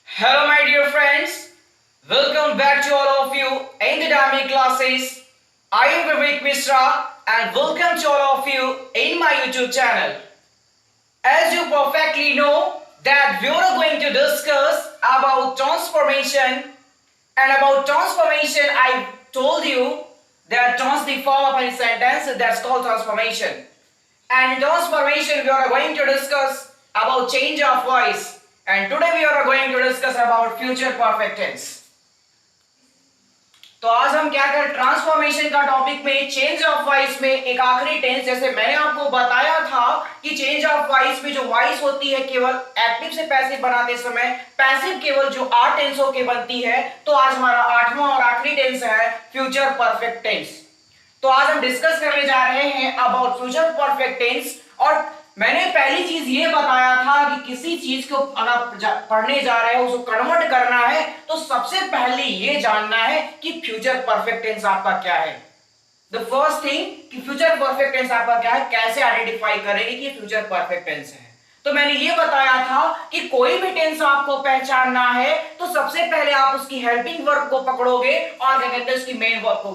Hello my dear friends, welcome back to all of you in the dynamic classes. I am Vivek Mishra and welcome to all of you in my YouTube channel. As you perfectly know that we are going to discuss about transformation, and about transformation I told you that the form of any sentence that's called transformation. And in transformation we are going to discuss about change of voice, and today we are going to discuss about future perfect tense. तो आज हम क्या कर transformation का topic में change of voice में एक आखिरी टेंस, जैसे मैंने आपको बताया था कि चेंज ऑफ वॉइस में जो वॉइस होती है केवल एक्टिव से पैसिव बनाते समय पैसिव केवल जो 8 टेंसों के बनती है, तो आज हमारा 8वां और आखिरी टेंस है फ्यूचर परफेक्ट टेंस। तो आज हम डिस्कस करने जा रहे हैं अबाउट फ्यूचर परफेक्ट टेंस। और मैंने पहली चीज ये बताया था कि किसी चीज को अगर पढ़ने जा रहे हो उसको कन्वर्ट करना है तो सबसे पहले ये जानना है कि फ्यूचर परफेक्ट टेंस आपका क्या है। द फर्स्ट थिंग कि फ्यूचर परफेक्ट टेंस आपका क्या है, कैसे आइडेंटिफाई करेंगे कि फ्यूचर परफेक्ट टेंस है। तो मैंने ये बताया था कि कोई भी टेंस आपको पहचानना है तो सबसे पहले आप उसकी हेल्पिंग वर्ब को पकड़ोगे और क्या कहते हैं उसकी मेन वर्ब को।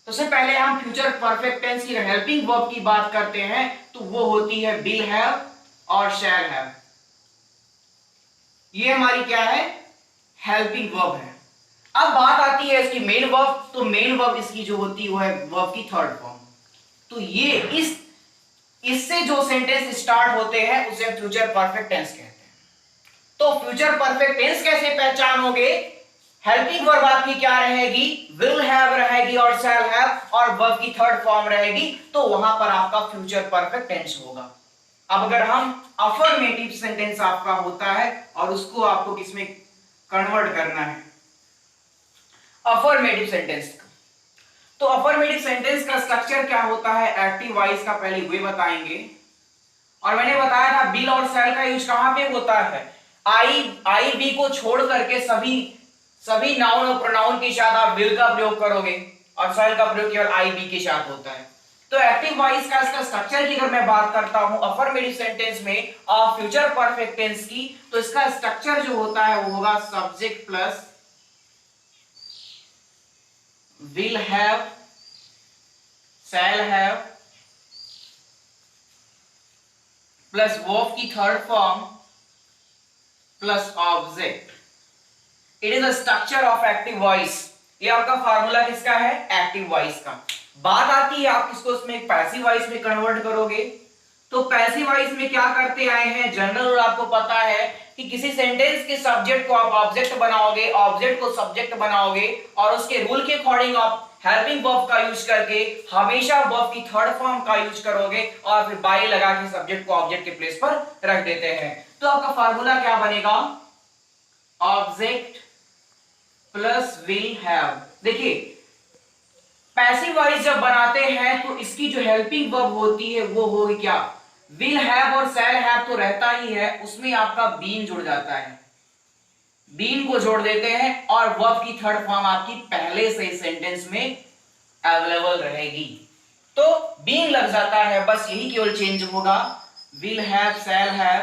तो सबसे पहले हम फ्यूचर परफेक्ट टेंस की हेल्पिंग वर्ब की बात करते हैं तो वो होती है विल हैव और शैल हैव। ये हमारी क्या है, हेल्पिंग वर्ब है। अब बात आती है इसकी मेन वर्ब, तो मेन वर्ब इसकी जो होती है वो है वर्ब की थर्ड फॉर्म। तो ये इससे जो सेंटेंस स्टार्ट होते हैं उसे फ्यूचर परफेक्ट टेंस कहते हैं। तो फ्यूचर परफेक्ट टेंस कैसे पहचानोगे, हेल्पिंग वर्ब आपकी क्या रहेगी, विल हैव रहेगी और शैल हैव और वर्ब की थर्ड फॉर्म रहेगी, तो वहां पर आपका फ्यूचर परफेक्ट टेंस होगा। अब अगर हम अफर्मेटिव सेंटेंस आपका होता है और उसको आपको किसमें कन्वर्ट करना है, अफर्मेटिव सेंटेंस। तो अफर्मेटिव सेंटेंस का स्ट्रक्चर क्या होता है, एक्टिव वॉइस का पहले वे बताएंगे। और मैंने बताया था विल और शैल का यूज कहां पे होता है, आई बी को छोड़ करके सभी नाउन और प्रोनाउन के साथ आप विल का प्रयोग करोगे और शैल का प्रयोग केवल आई बी के साथ होता है। तो एक्टिव वॉइस का इसका स्ट्रक्चर की अगर मैं बात करता हूं अफर्मेटिव सेंटेंस में और फ्यूचर परफेक्ट टेंस की, तो इसका स्ट्रक्चर जो होता है वो होगा subject plus will have, shall have plus verb की third form plus object. It is a structure of active voice. ये आपका फार्मूला किसका है, एक्टिव वॉइस का। बात आती है आप किसको उसमें पैसिव वॉइस में कन्वर्ट करोगे। तो पैसिव वॉइस में क्या करते आए हैं, जनरल रूल आपको पता है कि किसी सेंटेंस के सब्जेक्ट को आप ऑब्जेक्ट बनाओगे, ऑब्जेक्ट को सब्जेक्ट बनाओगे और उसके रूल के अकॉर्डिंग आप हेल्पिंग वर्ब का यूज करके हमेशा वर्ब की थर्ड फॉर्म का यूज करोगे और फिर बाई लगा के सब्जेक्ट को ऑब्जेक्ट के प्लेस पर रख देते हैं। तो आपका फार्मूला क्या बनेगा, ऑब्जेक्ट प्लस विल हैव। देखिए पैसिव वॉइस जब बनाते हैं तो इसकी जो हेल्पिंग वर्ब होती है वो होगी क्या, विल हैव और शैल हैव तो रहता ही है, उसमें आपका बीन जुड़ जाता है, बीन को जोड़ देते हैं और वर्ब की थर्ड फॉर्म आपकी पहले से सेंटेंस में अवेलेबल रहेगी। तो बीन लग जाता है, बस यही केवल चेंज होगा, will have shall have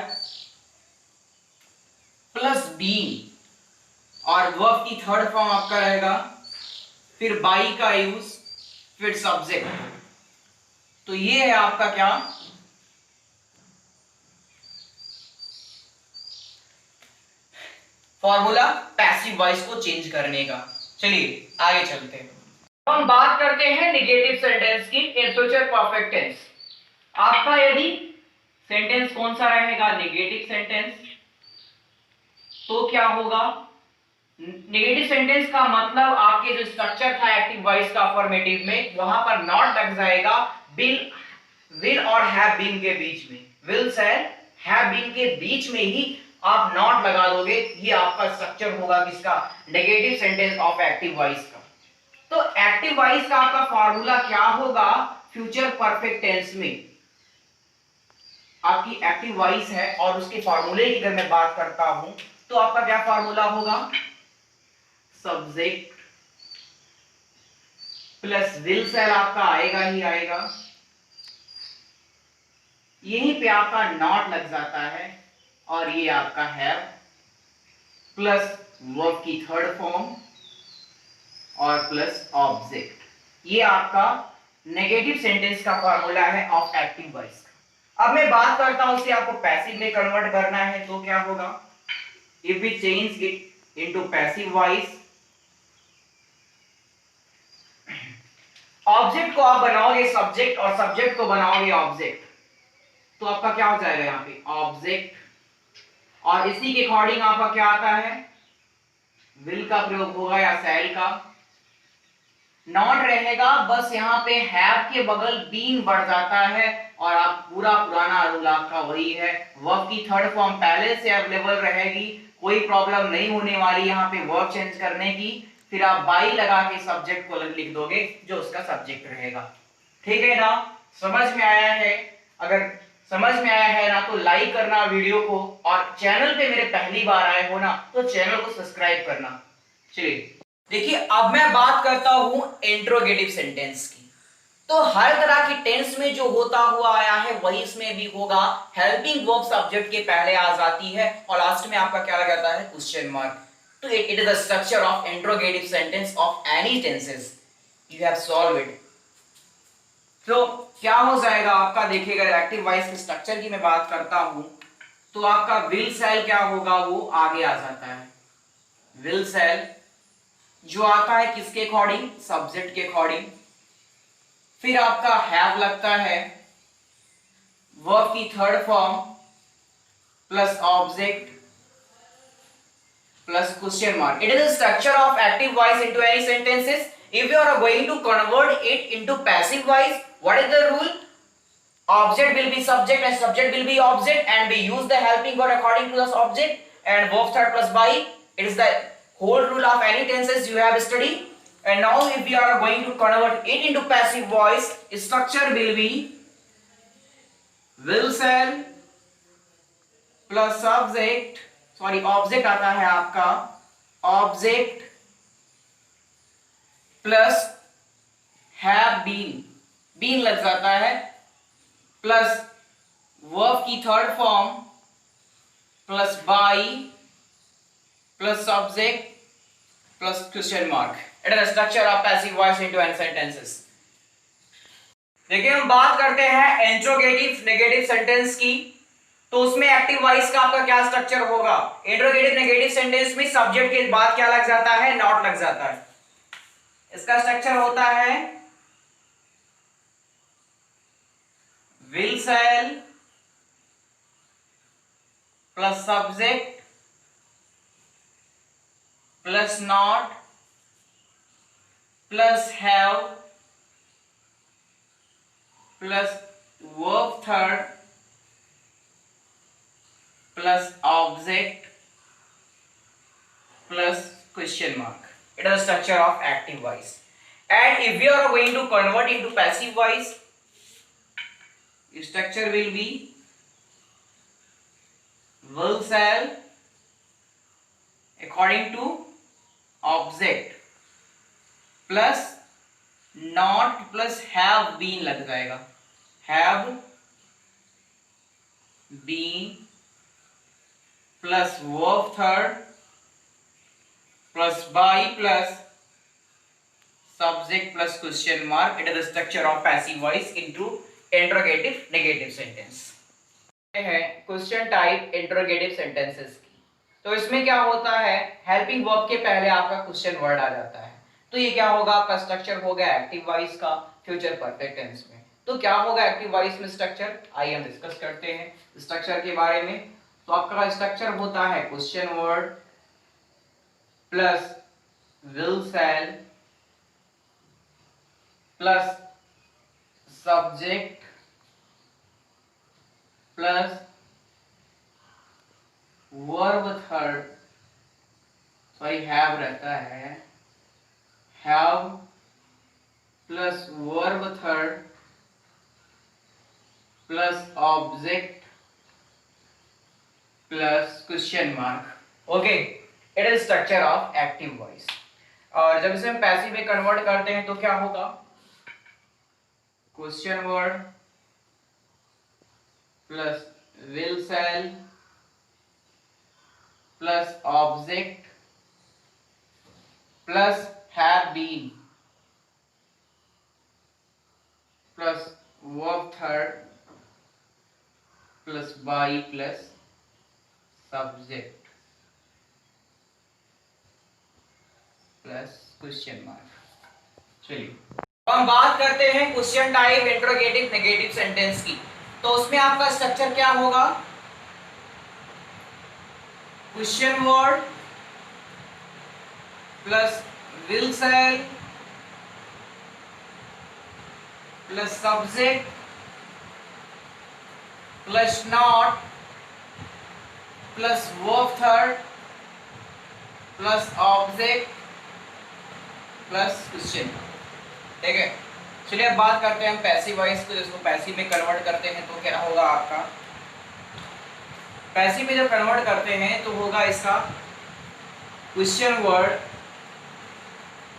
plus been और वर्ब की थर्ड फॉर्म आपका रहेगा, फिर बाई का यूज, फिर सब्जेक्ट। तो ये है आपका क्या, फॉर्मूला पैसिव वॉइस को चेंज करने का। चलिए आगे चलते हैं। हम बात करते हैं नेगेटिव सेंटेंस की इन फ्यूचर परफेक्ट टेंस। आपका यदि सेंटेंस कौन सा रहेगा, नेगेटिव सेंटेंस, तो क्या होगा, नेगेटिव सेंटेंस का मतलब आपके जो स्ट्रक्चर था एक्टिव वॉइस का अफर्मेटिव में, वहां पर नॉट लग जाएगा विल और हैव बीन के बीच में, विल से हैव बीन के बीच में ही आप नॉट लगा दोगे। ये आपका स्ट्रक्चर होगा किसका, negative sentence of active voice का। तो एक्टिव वॉइस का आपका फार्मूला क्या होगा फ्यूचर परफेक्ट टेंस में, आपकी एक्टिव वॉइस है और उसके फार्मूले की अगर मैं बात करता हूं तो आपका क्या फार्मूला होगा, सब्जेक्ट प्लस विल शैल आपका आएगा ही आएगा, यहीं पे आपका नॉट लग जाता है और ये आपका हैव प्लस वर्ब की थर्ड फॉर्म और प्लस ऑब्जेक्ट। ये आपका नेगेटिव सेंटेंस का फॉर्मूला है ऑफ एक्टिव वॉइस का। अब मैं बात करता हूं उसे आपको पैसिव में कन्वर्ट करना है तो क्या होगा, if we change it into passive voice, object को आप बनाओगे सब्जेक्ट और सब्जेक्ट को बनाओगे ऑब्जेक्ट, तो आपका क्या हो जाएगा यहाँ पे ऑब्जेक्ट, और इसी के अकॉर्डिंग आपका क्या आता है, विल का प्रयोग होगा या सेल का। नॉट रहेगा, बस यहाँ पे हैव के बगल बीन बढ़ जाता है और आप पूरा पुराना रूल आपका वही है, वर्ब की थर्ड फॉर्म पहले से अवेलेबल रहेगी, कोई प्रॉब्लम नहीं होने वाली यहाँ पे वर्ब चेंज करने की। फिर आप बाई लगा के सब्जेक्ट को लिख दोगे जो उसका सब्जेक्ट रहेगा। ठीक है ना, समझ में आया है? अगर समझ में आया है ना तो लाइक करना वीडियो को, और चैनल पे मेरे पहली बार आए हो ना तो चैनल को सब्सक्राइब करना। चलिए देखिए, अब मैं बात करता हूं इंट्रोगेटिव सेंटेंस की। तो हर तरह की टेंस में जो होता हुआ आया है वही इसमें भी होगा। हेल्पिंग वर्ब सब्जेक्ट के पहले आ जाती है और लास्ट में आपका क्या लग जाता है, क्वेश्चन मार्क। तो it is the structure of interrogative sentence of any tenses. You have solve it. तो क्या हो जाएगा आपका, देखिएगा एक्टिव वॉइस के स्ट्रक्चर की मैं बात करता हूं तो आपका विल सेल क्या होगा, वो आगे आ जाता है। विल सेल जो आता है किसके अकॉर्डिंग, सब्जेक्ट के अकॉर्डिंग। फिर आपका हैव लगता है वर्ब की third form plus object plus question mark. It is the structure of active voice into any sentences. If you are going to convert it into passive voice, what is the rule, object will be subject and subject will be object, and we use the helping word according to the object and verb third plus by. It is the whole rule of any tenses you have studied. And now if we are going to convert it into passive voice, structure will be will shall plus subject, sorry object आता है आपका object plus have been, been लग जाता है, plus verb की third form plus by plus subject plus question mark. It is the structure of passive voice into any sentences. देखिए हम बात करते हैं इंट्रोगेटिव नेगेटिव सेंटेंस की, तो उसमें एक्टिव वॉइस का आपका क्या स्ट्रक्चर होगा। इंट्रोगेटिव नेगेटिव सेंटेंस में सब्जेक्ट के बाद क्या लग जाता है, नॉट लग जाता है। इसका स्ट्रक्चर होता है will shall plus subject plus not plus have plus verb third plus object plus question mark. It is the structure of active voice. And if we are going to convert into passive voice, structure will be will shall according to object plus not plus have been लग जाएगा, have been plus verb third plus by plus subject plus question mark. It is the structure of passive voice into interrogative negative sentence है। Question type interrogative sentences की, तो इसमें क्या होता है, helping verb के पहले आपका क्वेश्चन वर्ड आ जाता है। तो ये क्या होगा, आपका स्ट्रक्चर हो गया एक्टिव वॉइस का फ्यूचर परफेक्ट टेंस में। तो क्या होगा एक्टिव वॉइस में स्ट्रक्चर, आइए हम डिस्कस करते हैं स्ट्रक्चर के बारे में। तो आपका स्ट्रक्चर होता है question word plus will shall plus subject plus verb third, sorry have रहता है, have plus verb third plus object plus question mark. Okay, it is structure of active voice. और जब इसे हम पैसिव में कन्वर्ट करते हैं तो क्या होगा, question word plus will shall plus object plus have been plus verb third plus by plus subject plus question mark. चलिए हम बात करते हैं question type interrogative negative sentence की। तो उसमें आपका स्ट्रक्चर क्या होगा? Question word plus will shall plus subject plus not plus verb third plus object plus question. ठीक है, चलिए अब बात करते हैं हम पैसिव वॉइस को, जिसको पैसिव में कन्वर्ट करते हैं तो क्या होगा आपका? पैसिव में जब कन्वर्ट करते हैं तो होगा इसका question word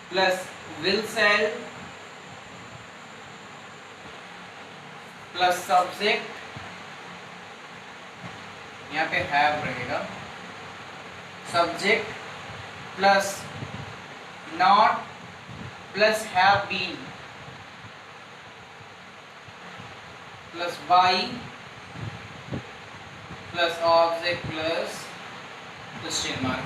plus will shall plus subject, यहाँ पे हैव रहेगा, subject plus not plus have been plus by plus object plus question mark.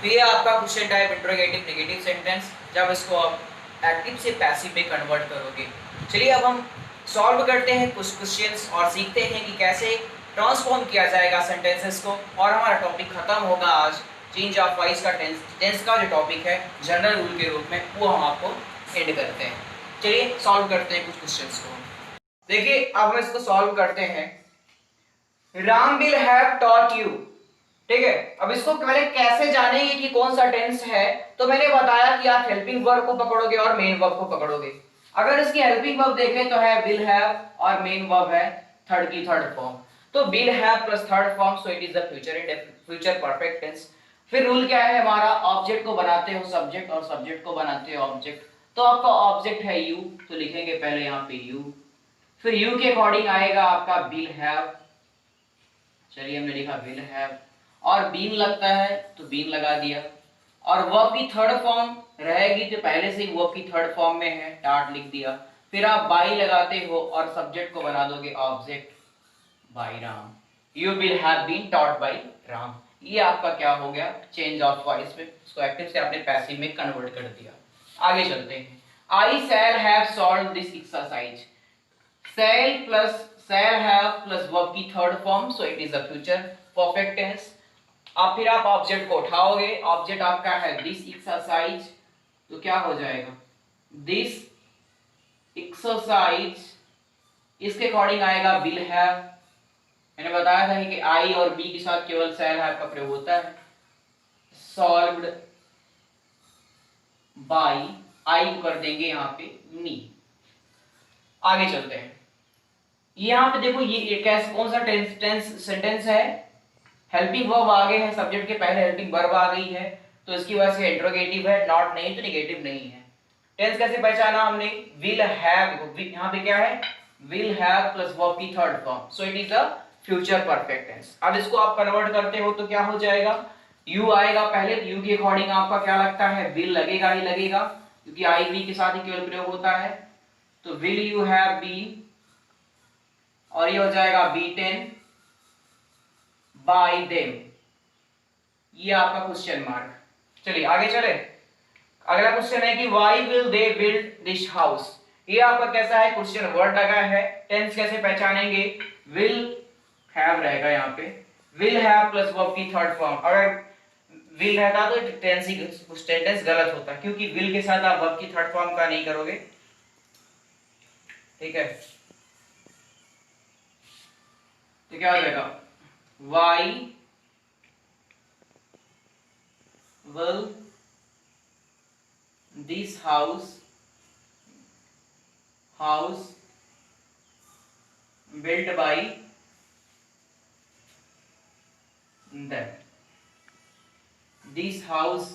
तो ये आपका question type interrogative negative sentence, जब इसको आप एक्टिव से पैसिव में कन्वर्ट करोगे। चलिए अब हम सॉल्व करते हैं कुछ क्वेश्चंस और सीखते हैं कि कैसे ट्रांसफॉर्म किया जाएगा सेंटेंसेस को, और हमारा टॉपिक खत्म होगा आज चेंज ऑफ वॉइस का। टेंस का जो टॉपिक है जनरल रूल के रूप में, वो हम आपको एंड करते हैं। चलिए सॉल्व करते हैं कुछ क्वेश्चंस को। देखिए अब हम इसको सॉल्व करते हैं। Ram will have taught you. ठीक है, अब इसको पहले कैसे जानेंगे कि कौन सा टेंस है? तो मैंने बताया कि आप हेल्पिंग वर्ब को पकड़ोगे और मेन वर्ब को पकड़ोगे। अगर इसकी हेल्पिंग वर्ब देखें तो है विल हैव और मेन वर्ब है थर्ड फॉर्म। तो will have plus third form, so it is the future perfect tense. फिर रूल क्या है हमारा? ऑब्जेक्ट को बनाते हो सब्जेक्ट और सब्जेक्ट को बनाते हो ऑब्जेक्ट। तो आपका ऑब्जेक्ट है यू, तो लिखेंगे पहले यहाँ पे यू। फिर यू के अकॉर्डिंग आएगा आपका विल हैव। चलिए हमने लिखा विल हैव, और बीन लगता है तो बीन लगा दिया। और वर्ब की थर्ड फॉर्म रहेगी तो पहले से ही वर्ब की थर्ड फॉर्म में है, टाट लिख दिया। फिर आप बाई लगाते हो और सब्जेक्ट को बना दोगे object by Ram. You will have been taught by Ram. ये आपका क्या हो गया? चेंज ऑफ वॉइस में, इसको एक्टिव से आपने पैसिव में कन्वर्ट कर दिया। आगे चलते हैं। I shall have solve this exercise. Shall plus shall have plus verb की third form, so it is a future perfect tense. अब फिर आप ऑब्जेक्ट को उठाओगे, ऑब्जेक्ट आपका है दिस एक्सरसाइज, तो क्या हो जाएगा? दिस एक्सरसाइज, इसके अकॉर्डिंग आएगा विल हैव। मैंने बताया था कि आई और बी के साथ केवल शैल हैव का प्रयोग होता है। सॉल्व्ड बाई, आई कर देंगे यहाँ पे मी। आगे चलते हैं। यहाँ पे देखो ये कैसे, कौन सा टेंस सेंटेंस है? हेल्पिंग वर्ब आगे है, सब्जेक्ट के पहले हेल्पिंग वर्ब आ गई है, तो इसकी वजह से इंट्रोगेटिव है, नॉट नहीं तो नेगेटिव नहीं है। टेंस कैसे पहचाना हमने? विल हैव, यहाँ पे क्या है? विल हैव प्लस वर्ब की third form, so it is a future perfect tense. अब इसको आप कन्वर्ट करते हो तो क्या हो जाएगा? यू आएगा पहले, यू के अकॉर्डिंग आपका क्या लगता है? विल लगेगा ही लगेगा, क्योंकि आई बी के साथ ही केवल प्रयोग होता है। तो विल यू हैव बीन, और ये हो जाएगा बी10 बाय देम। ये आपका क्वेश्चन मार्क। चलिए आगे चले। अगला क्वेश्चन है कि why will they build this house. ये आपका कैसा है? क्वेश्चन वर्ड लगा है। टेंस कैसे पहचानेंगे? विल हैव रहेगा यहाँ पे, विल हैव प्लस वर्ब की थर्ड फॉर्म। अगर विल रहता तो टेंस ही सेंटेंस गलत होता, क्योंकि विल के साथ आप वर्ब की थर्ड फॉर्म का नहीं करोगे। ठीक है, तो क्या हो जाएगा? Why will this house built by them. This house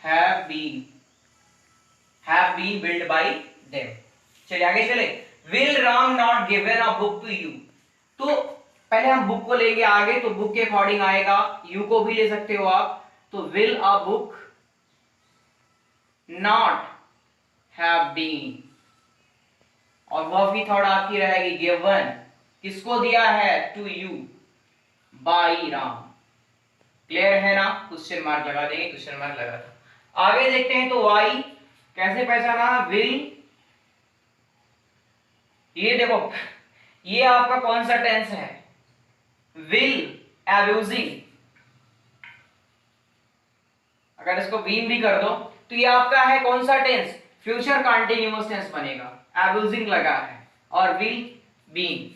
have been built by them. चलिए आगे चले। Will Ram not given a book to you? तो पहले हम बुक को लेंगे आगे, तो बुक के अकॉर्डिंग आएगा, यू को भी ले सकते हो आप, तो will a book not have been, और वर्ब की थर्ड आपकी रहेगी गिवन, किसको दिया है, to you by Ram. Clear है ना, क्वेश्चन मार्क लगा देंगे, क्वेश्चन मार्क लगा था। आगे देखते हैं, तो वाई कैसे पहचाना, विल, ये देखो ये आपका कौन सा टेंस है, विल अब्यूजिंग, अगर इसको बीन भी कर दो तो ये आपका है कौन सा टेंस, फ्यूचर कंटीन्यूअस टेंस बनेगा, अब्यूजिंग लगा है, और विल बीन,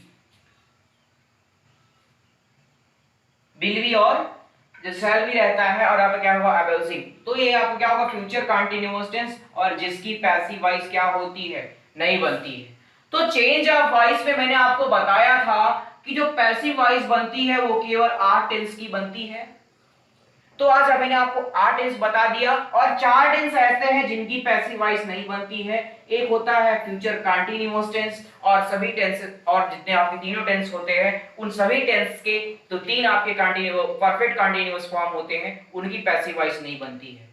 विल भी और जो शैल भी रहता है, और आपका क्या होगा अब्यूजिंग, तो ये आपका क्या होगा फ्यूचर कंटीन्यूअस टेंस, और जिसकी पैसिव वॉइस क्या होती है, नहीं बनती है। तो चेंज ऑफ वॉइस में मैंने आपको बताया था कि जो पैसिव वॉइस बनती है वो केवल 8 टेंस की बनती है। तो आज मैंने आपको 8 टेंस बता दिया, और 4 टेंस ऐसे हैं जिनकी पैसिव वॉइस नहीं बनती है। एक होता है फ्यूचर कंटीन्यूअस टेंस, और सभी टेंस, और जितने आपके तीनों टेंस होते हैं उन सभी टेंस के तो 3 आपके कंटीन्यूअस परफेक्ट कंटीन्यूअस फॉर्म होते हैं, उनकी पैसिव वॉइस नहीं बनती है।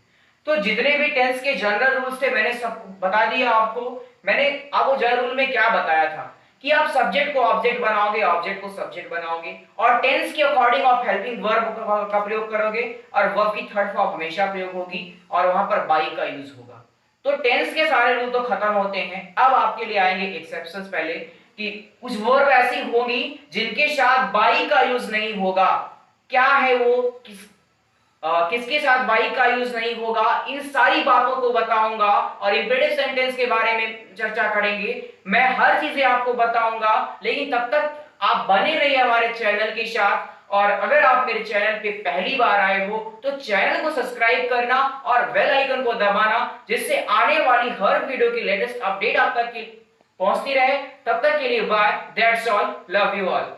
तो जितने भी टेंस के जनरल रूल्स थे मैंने सब बता दिया आपको। मैंने आपको जनरल रूल में क्या बताया था कि आप सब्जेक्ट को ऑब्जेक्ट बनाओगे, ऑब्जेक्ट को सब्जेक्ट बनाओगे, और टेंस के अकॉर्डिंग आप हेल्पिंग वर्ब का प्रयोग करोगे, और वर्ब की थर्ड फॉर्म हमेशा प्रयोग होगी, और वहां पर बाई का यूज होगा। तो टेंस के सारे रूल तो खत्म होते हैं। अब आपके लिए आएंगे एक्सेप्शंस, पहले कि कुछ वर्ब ऐसी होंगी जिनके साथ बाई का यूज नहीं होगा। क्या है वो, किसके साथ बाई का यूज नहीं होगा, इन सारी बातों को बताऊंगा, और इंपेरेटिव सेंटेंस के बारे में चर्चा करेंगे। मैं हर चीजें आपको बताऊंगा, लेकिन तब तक आप बने रहिए हमारे चैनल के साथ। और अगर आप मेरे चैनल पे पहली बार आए हो तो चैनल को सब्सक्राइब करना और बेल आइकन को दबाना, जिससे आने वाली हर वीडियो की लेटेस्ट अपडेट आप तक पहुंचती रहे। तब तक के लिए bye, that's all, love you all.